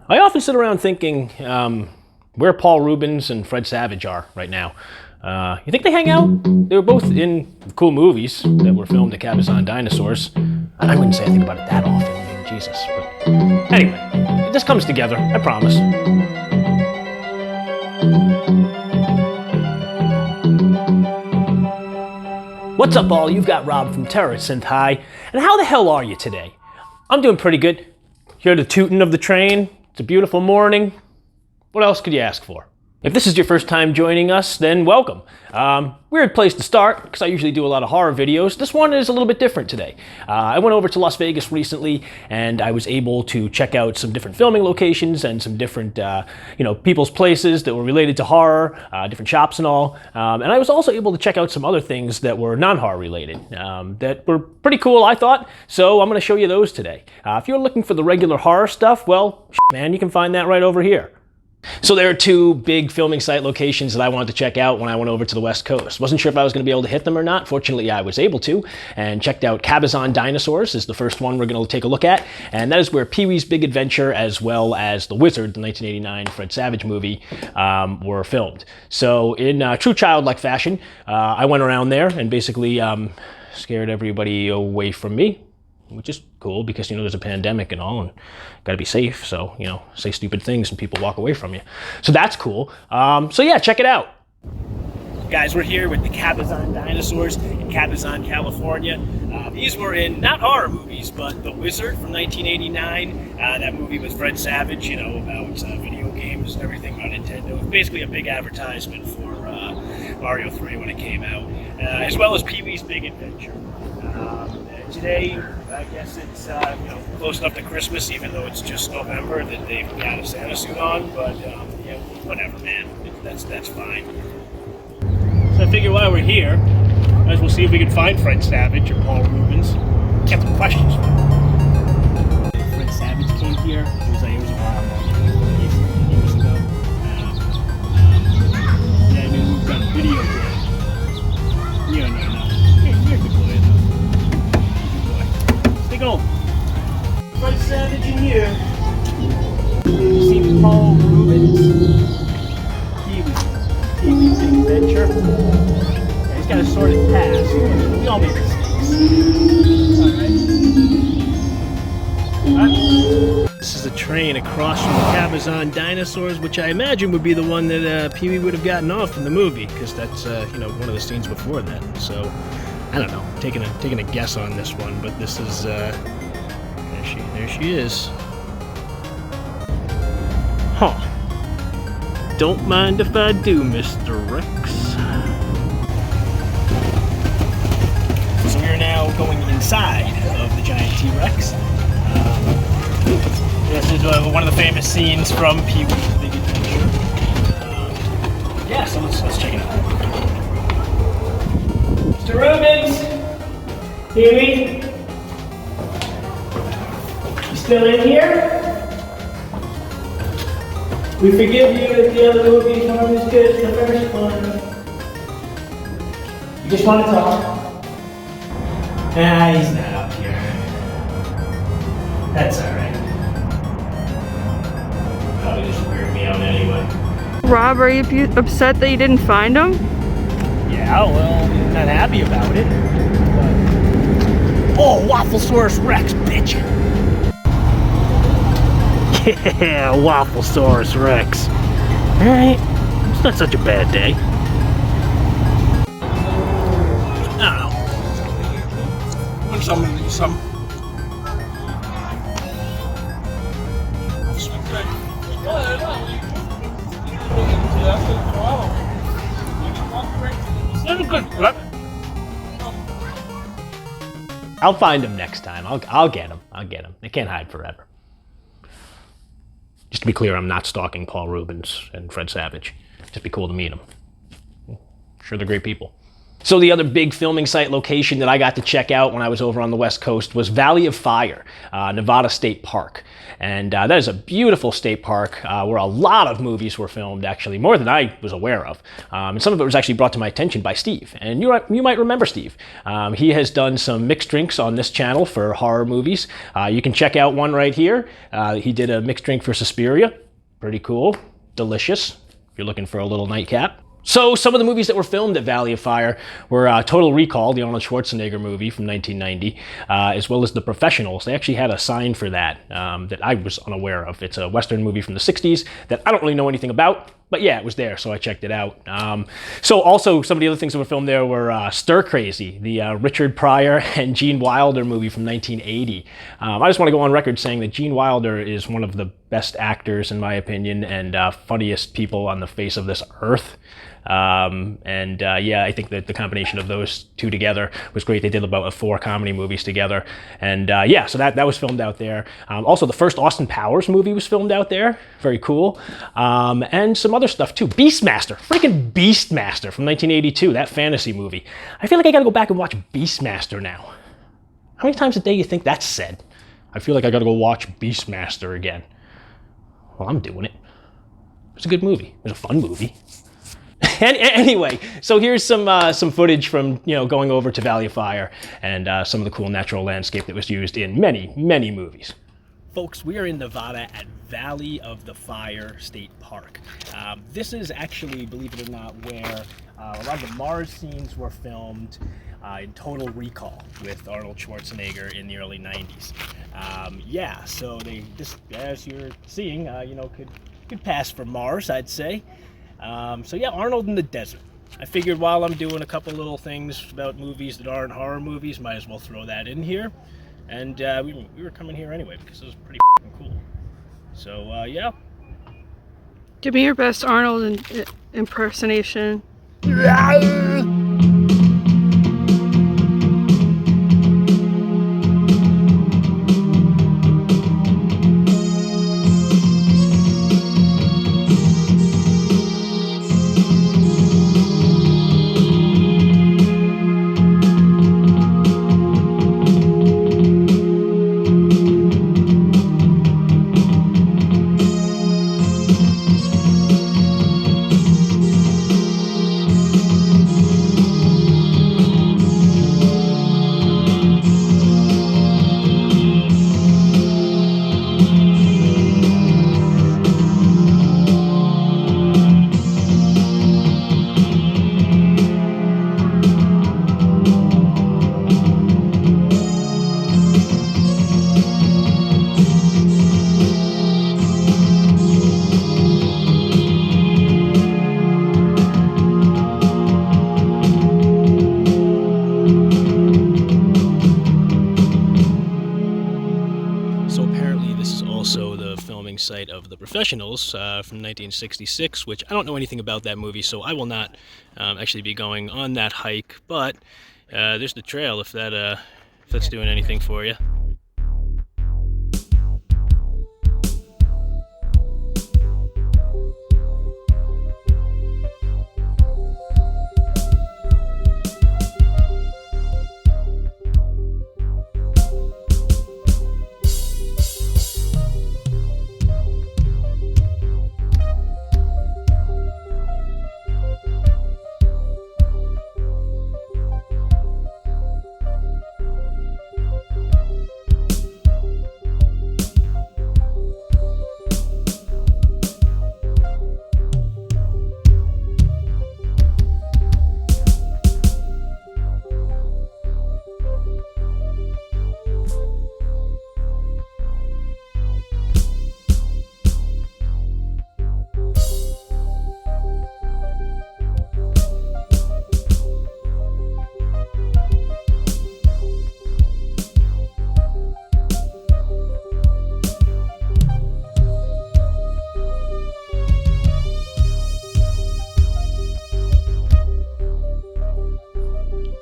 I often sit around thinking where Paul Rubens and Fred Savage are right now. You think they hang out? They were both in cool movies that were filmed at Cabazon Dinosaurs. I wouldn't say I think about it that often, I mean, Jesus. But anyway, this comes together, I promise. What's up, all? You've got Rob from Synth. And how the hell are you today? I'm doing pretty good. Hear the tooting of the train. It's a beautiful morning. What else could you ask for? If this is your first time joining us, then welcome. Weird place to start, because I usually do a lot of horror videos. This one is a little bit different today. I went over to Las Vegas recently, and I was able to check out some different filming locations and some different, people's places that were related to horror, different shops and all. And I was also able to check out some other things that were non-horror related, that were pretty cool, I thought. So I'm going to show you those today. If you're looking for the regular horror stuff, well, man, you can find that right over here. So there are two big filming site locations that I wanted to check out when I went over to the West Coast. Wasn't sure if I was going to be able to hit them or not. Fortunately, I was able to, and checked out Cabazon Dinosaurs is the first one we're going to take a look at, and that is where Pee-wee's Big Adventure as well as The Wizard, the 1989 Fred Savage movie, were filmed. So in true childlike fashion, I went around there and basically scared everybody away from me, which is cool because, there's a pandemic and all, and gotta be safe. So, say stupid things and people walk away from you. So that's cool. So yeah, check it out. Guys, we're here with the Cabazon Dinosaurs in Cabazon, California. These were in, not horror movies, but The Wizard from 1989. That movie with Fred Savage, about video games and everything about Nintendo. It was basically a big advertisement for Mario 3 when it came out, as well as Pee-wee's Big Adventure. Today, I guess it's close enough to Christmas, even though it's just November, that they've got a Santa suit on. But whatever, man. That's fine. So I figure while we're here, might as well see if we can find Fred Savage or Paul Rubens. Got some questions for him. Fred Savage came here. It was a while years ago. Yeah, I mean, we've got a video here. No. You're a good boy, though. Stick on. Fred Savage in here. You see Paul Rubens? Pee-wee's Big Adventure. Yeah, he's got a sordid past. We all make mistakes. Alright. This is a train across from the Cabazon Dinosaurs, which I imagine would be the one that Pee-wee would have gotten off in the movie, because that's one of the scenes before that. So I don't know, taking a guess on this one, but this is there she is. Huh. Don't mind if I do, Mr. Rex. So we're now going inside of the giant T-Rex. This is one of the famous scenes from Pee-wee's Big Adventure. So let's check it out. Mr. Rubens! Pee-wee? You still in here? We forgive you if the other movies aren't as good as the first one. You just want to talk? He's not up here. That's alright. Probably just weirded me out anyway. Rob, are you upset that you didn't find him? Yeah, well, I'm not happy about it. But... Oh, Wafflesaurus Rex, bitch! Yeah, Wafflesaurus Rex. Alright, it's not such a bad day. I don't know. Want some? I'll find him next time. I'll get him. They can't hide forever. Just to be clear, I'm not stalking Paul Rubens and Fred Savage. Just be cool to meet them. Sure, they're great people. So the other big filming site location that I got to check out when I was over on the West Coast was Valley of Fire, Nevada State Park. And that is a beautiful state park where a lot of movies were filmed, actually, more than I was aware of. And some of it was actually brought to my attention by Steve. And you might remember Steve. He has done some mixed drinks on this channel for horror movies. You can check out one right here. He did a mixed drink for Suspiria. Pretty cool. Delicious, if you're looking for a little nightcap. So some of the movies that were filmed at Valley of Fire were Total Recall, the Arnold Schwarzenegger movie from 1990, as well as The Professionals. They actually had a sign for that that I was unaware of. It's a Western movie from the 60s that I don't really know anything about, but yeah, it was there, so I checked it out. So also some of the other things that were filmed there were Stir Crazy, the Richard Pryor and Gene Wilder movie from 1980. I just want to go on record saying that Gene Wilder is one of the best actors, in my opinion, and funniest people on the face of this earth. Yeah, I think that the combination of those two together was great. They did about 4 comedy movies together. And yeah, so that was filmed out there. Also, the first Austin Powers movie was filmed out there. Very cool. And some other stuff too. Beastmaster, freaking Beastmaster from 1982, that fantasy movie. I feel like I gotta go back and watch Beastmaster now. How many times a day do you think that's said? I feel like I gotta go watch Beastmaster again. Well, I'm doing it. It's a good movie. It was a fun movie. Anyway, so here's some footage from going over to Valley of Fire and some of the cool natural landscape that was used in many, many movies. Folks, we are in Nevada at Valley of the Fire State Park. This is actually, believe it or not, where a lot of the Mars scenes were filmed in Total Recall with Arnold Schwarzenegger in the early 90s. Yeah, so this, as you're seeing, could pass for Mars, I'd say. So yeah, Arnold in the desert. I figured while I'm doing a couple little things about movies that aren't horror movies, might as well throw that in here. And we were coming here anyway because it was pretty cool. So yeah. Give me your best Arnold impersonation. Site of The Professionals from 1966, which I don't know anything about that movie, so I will not actually be going on that hike, but there's the trail if that's doing anything for you.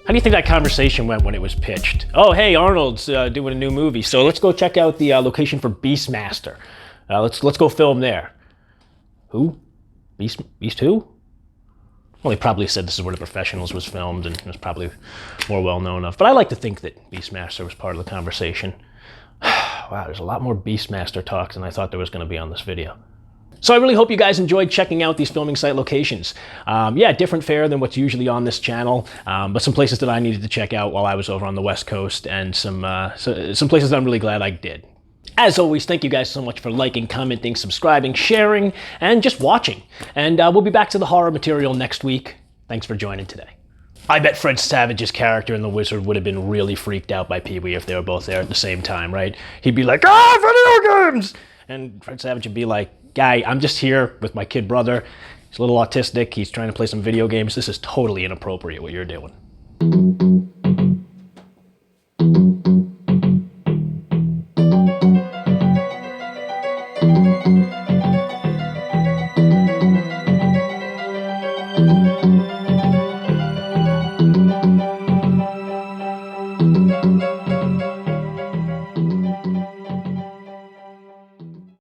How do you think that conversation went when it was pitched? Oh, hey, Arnold's doing a new movie, so let's go check out the location for Beastmaster. Let's go film there. Who? Beast who? Well, he probably said this is where The Professionals was filmed and was probably more well known of. But I like to think that Beastmaster was part of the conversation. Wow, there's a lot more Beastmaster talks than I thought there was going to be on this video. So I really hope you guys enjoyed checking out these filming site locations. Yeah, different fare than what's usually on this channel, but some places that I needed to check out while I was over on the West Coast, and some places that I'm really glad I did. As always, thank you guys so much for liking, commenting, subscribing, sharing, and just watching. And we'll be back to the horror material next week. Thanks for joining today. I bet Fred Savage's character in The Wizard would have been really freaked out by Pee-wee if they were both there at the same time, right? He'd be like, video games! And Fred Savage would be like, guy, I'm just here with my kid brother. He's a little autistic. He's trying to play some video games. This is totally inappropriate what you're doing.